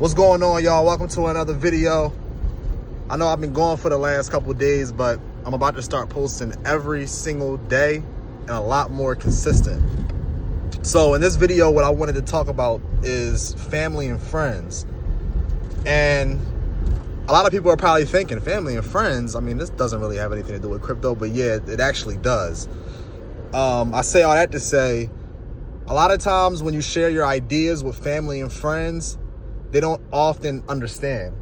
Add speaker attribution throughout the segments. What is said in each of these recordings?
Speaker 1: What's going on, y'all? Welcome to another video. I know I've been gone for the last couple of days, but I'm about to start posting every single day and a lot more consistent. So in this video, what I wanted to talk about is family and friends. And a lot of people are probably thinking, family and friends, I mean, this doesn't really have anything to do with crypto, but yeah, it actually does. I say all that to say, a lot of times when you share your ideas with family and friends, they don't often understand.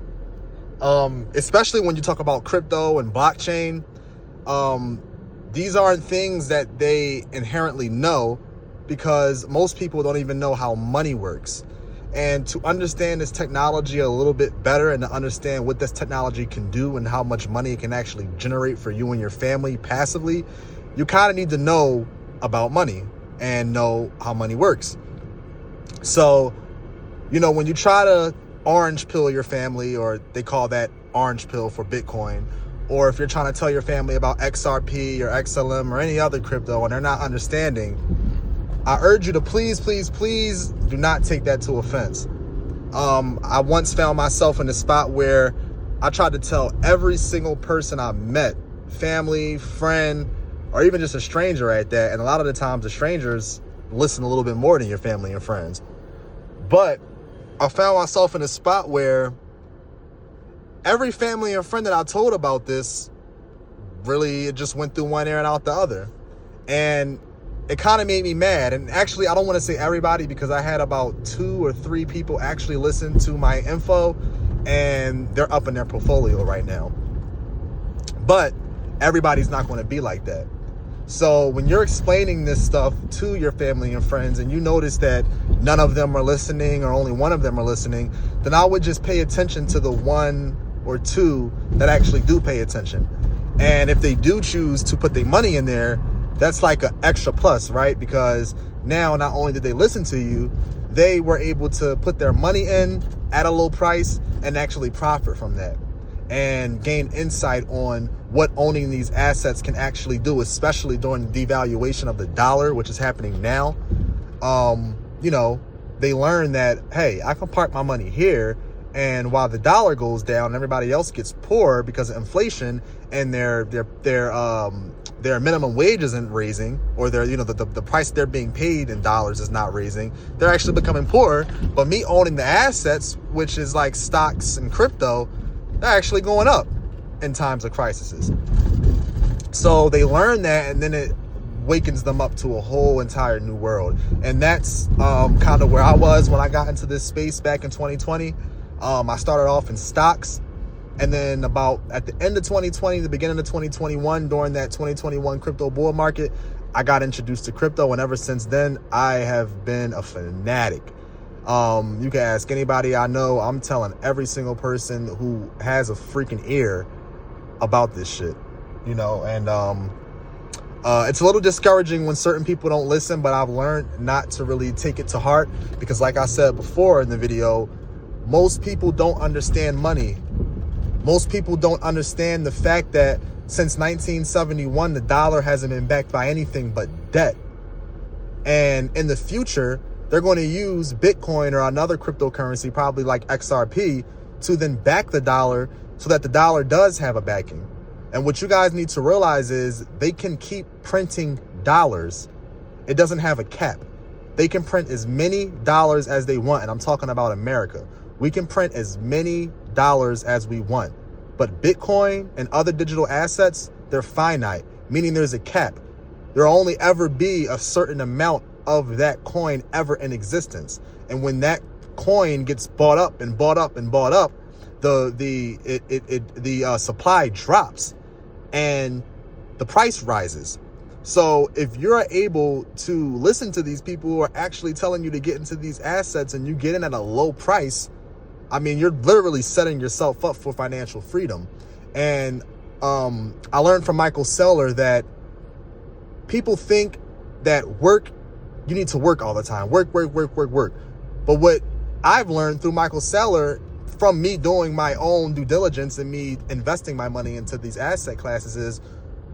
Speaker 1: Especially when you talk about crypto and blockchain, these aren't things that they inherently know, because most people don't even know how money works. And to understand this technology a little bit better and to understand what this technology can do and how much money it can actually generate for you and your family passively, you kind of need to know about money and know how money works. So, you know, when you try to orange pill your family, or they call that orange pill for Bitcoin, or if you're trying to tell your family about XRP or XLM or any other crypto and they're not understanding, I urge you to please do not take that to offense. I once found myself in a spot where I tried to tell every single person I met, family, friend, or even just a stranger at that. And a lot of the times the strangers listen a little bit more than your family and friends. But I found myself in a spot where every family and friend that I told about this, really, it just went through one ear and out the other. And it kind of made me mad. And actually, I don't want to say everybody, because I had about 2 or 3 people actually listen to my info, and they're up in their portfolio right now. But everybody's not going to be like that. So when you're explaining this stuff to your family and friends and you notice that none of them are listening or only one of them are listening, then I would just pay attention to the 1 or 2 that actually do pay attention. And if they do choose to put their money in there, that's like an extra plus, right? Because now not only did they listen to you, they were able to put their money in at a low price and actually profit from that and gain insight on what owning these assets can actually do, especially during the devaluation of the dollar, which is happening now. You know, they learn that, hey, I can park my money here, and while the dollar goes down, everybody else gets poor because of inflation, and their minimum wage isn't raising, or their, you know, the price they're being paid in dollars is not raising. They're actually becoming poorer. But me owning the assets, which is like stocks and crypto, they're actually going up in times of crises. So they learn that, and then it wakens them up to a whole entire new world. And that's kind of where I was when I got into this space back in 2020. I started off in stocks, and then about at the end of 2020, the beginning of 2021, during that 2021 crypto bull market, I got introduced to crypto, and ever since then, I have been a fanatic. You can ask anybody I know. I'm telling every single person who has a freaking ear about this shit, you know. And it's a little discouraging when certain people don't listen, but I've learned not to really take it to heart, because like I said before in the video, most people don't understand money. Most people don't understand the fact that since 1971, the dollar hasn't been backed by anything but debt. And in the future, they're going to use Bitcoin or another cryptocurrency, probably like XRP, to then back the dollar so that the dollar does have a backing. And what you guys need to realize is they can keep printing dollars. It doesn't have a cap. They can print as many dollars as they want. And I'm talking about America. We can print as many dollars as we want. But Bitcoin and other digital assets, they're finite, meaning there's a cap. There'll only ever be a certain amount of that coin ever in existence. And when that coin gets bought up and bought up and bought up, the supply drops and the price rises. So if you're able to listen to these people who are actually telling you to get into these assets and you get in at a low price, I mean, you're literally setting yourself up for financial freedom. And I learned from Michael Saylor that people think that you need to work all the time. Work. But what I've learned through Michael Saylor, from me doing my own due diligence and me investing my money into these asset classes, is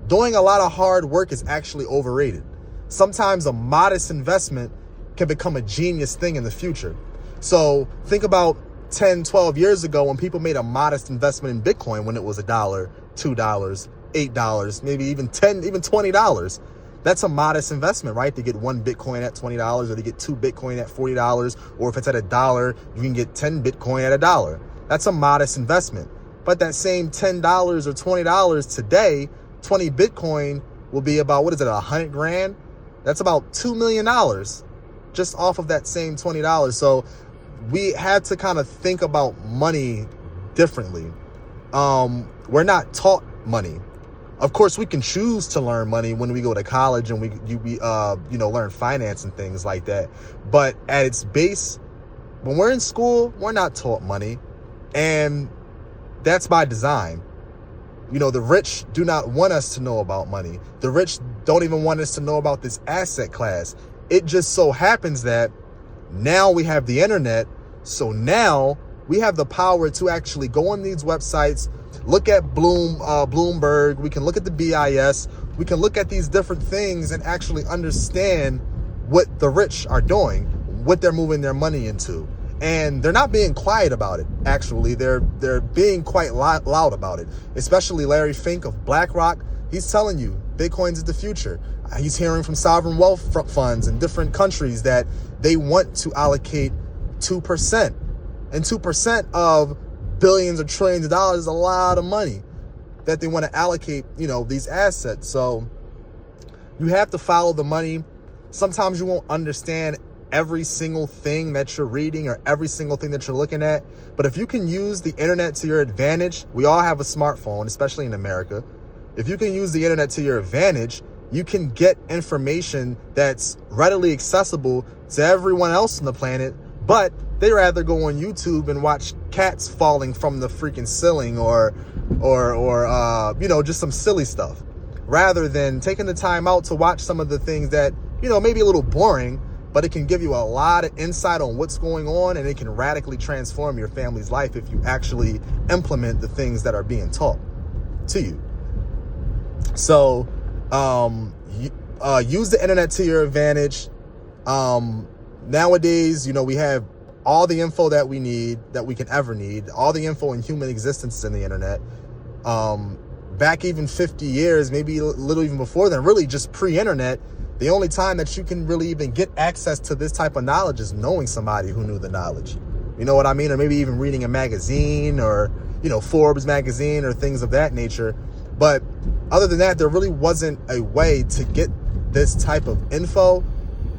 Speaker 1: doing a lot of hard work is actually overrated. Sometimes a modest investment can become a genius thing in the future. So think about 10, 12 years ago when people made a modest investment in Bitcoin when it was $1, $2, $8, maybe even $10, even $20. That's a modest investment, right? To get one Bitcoin at $20 or to get two Bitcoin at $40, or if it's at $1, you can get 10 Bitcoin at $1. That's a modest investment. But that same $10 or $20 today, 20 Bitcoin will be about, what is it, 100 grand? That's about $2 million just off of that same $20. So we had to kind of think about money differently. We're not taught money. Of course, we can choose to learn money when we go to college and we learn finance and things like that. But at its base, when we're in school, we're not taught money. And that's by design. The rich do not want us to know about money. The rich don't even want us to know about this asset class. It just so happens that now we have the internet. So now we have the power to actually go on these websites, look at Bloomberg. We can look at the BIS. We can look at these different things and actually understand what the rich are doing, what they're moving their money into. And they're not being quiet about it. Actually, they're being quite loud about it. Especially Larry Fink of BlackRock. He's telling you Bitcoin is the future. He's hearing from sovereign wealth funds in different countries that they want to allocate 2%. And 2% of billions or trillions of dollars is a lot of money that they want to allocate, these assets. So you have to follow the money. Sometimes you won't understand every single thing that you're reading or every single thing that you're looking at. But if you can use the internet to your advantage, we all have a smartphone, especially in America. If you can use the internet to your advantage, you can get information that's readily accessible to everyone else on the planet, but they rather go on YouTube and watch cats falling from the freaking ceiling or just some silly stuff, rather than taking the time out to watch some of the things that, maybe a little boring, but it can give you a lot of insight on what's going on, and it can radically transform your family's life if you actually implement the things that are being taught to you. So use the internet to your advantage. Nowadays, we have all the info that we need, that we can ever need. All the info in human existence is in the internet. Back even 50 years, maybe a little even before then, really just pre-internet, the only time that you can really even get access to this type of knowledge is knowing somebody who knew the knowledge. You know what I mean? Or maybe even reading a magazine or, Forbes magazine or things of that nature. But other than that, there really wasn't a way to get this type of info.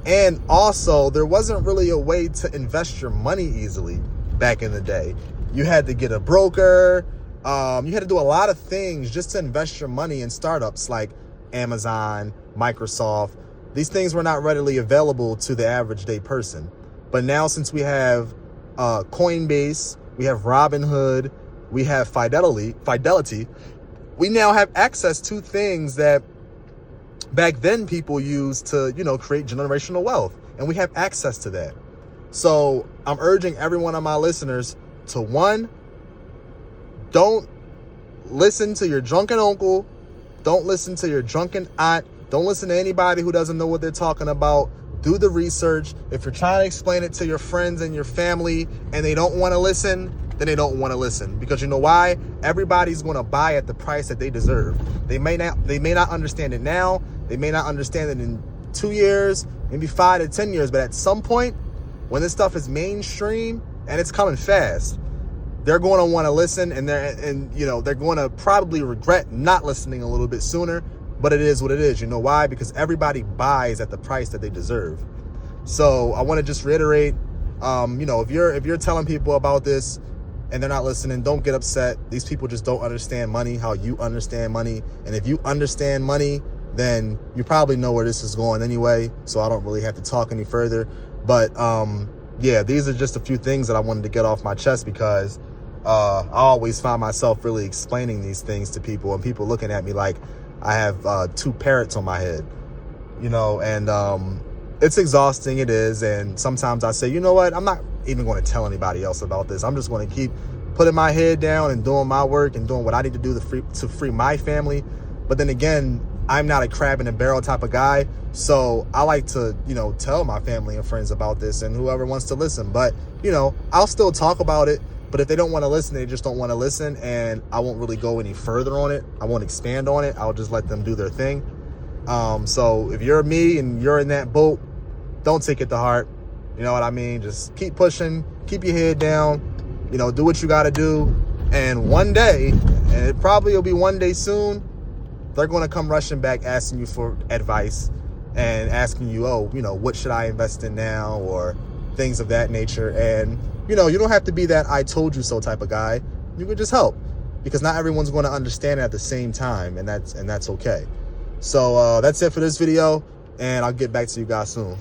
Speaker 1: And also, there wasn't really a way to invest your money easily back in the day. You had to get a broker. You had to do a lot of things just to invest your money in startups like Amazon, Microsoft. These things were not readily available to the average day person. But now, since we have Coinbase, we have Robinhood, we have Fidelity, we now have access to things that back then people used to, create generational wealth. And we have access to that. So I'm urging every one of my listeners to, one, don't listen to your drunken uncle. Don't listen to your drunken aunt. Don't listen to anybody who doesn't know what they're talking about. Do the research. If you're trying to explain it to your friends and your family and they don't want to listen, then they don't want to listen. Because you know why? Everybody's going to buy at the price that they deserve. They may not understand it now. They may not understand it in 2 years, maybe 5 to 10 years. But at some point, when this stuff is mainstream and it's coming fast, they're going to want to listen, and they're going to probably regret not listening a little bit sooner. But it is what it is. You know why? Because everybody buys at the price that they deserve. So I want to just reiterate, if you're telling people about this and they're not listening, don't get upset. These people just don't understand money how you understand money. And if you understand money, then you probably know where this is going anyway. So I don't really have to talk any further. But these are just a few things that I wanted to get off my chest, because I always find myself really explaining these things to people, and people looking at me like I have 2 parrots on my head, and it's exhausting. It is. And sometimes I say, you know what? I'm not even going to tell anybody else about this. I'm just going to keep putting my head down and doing my work and doing what I need to do to free my family. But then again, I'm not a crab in a barrel type of guy. So I like to, you know, tell my family and friends about this and whoever wants to listen. But, you know, I'll still talk about it. But if they don't want to listen, they just don't want to listen. And I won't really go any further on it. I won't expand on it. I'll just let them do their thing. So if you're me and you're in that boat, don't take it to heart. You know what I mean? Just keep pushing, keep your head down, you know, do what you got to do. And one day, and it probably will be one day soon, they're going to come rushing back asking you for advice and asking you, oh, you know, what should I invest in now, or things of that nature. And, you know, you don't have to be that I told you so type of guy. You can just help, because not everyone's going to understand it at the same time, and that's okay. So that's it for this video, and I'll get back to you guys soon.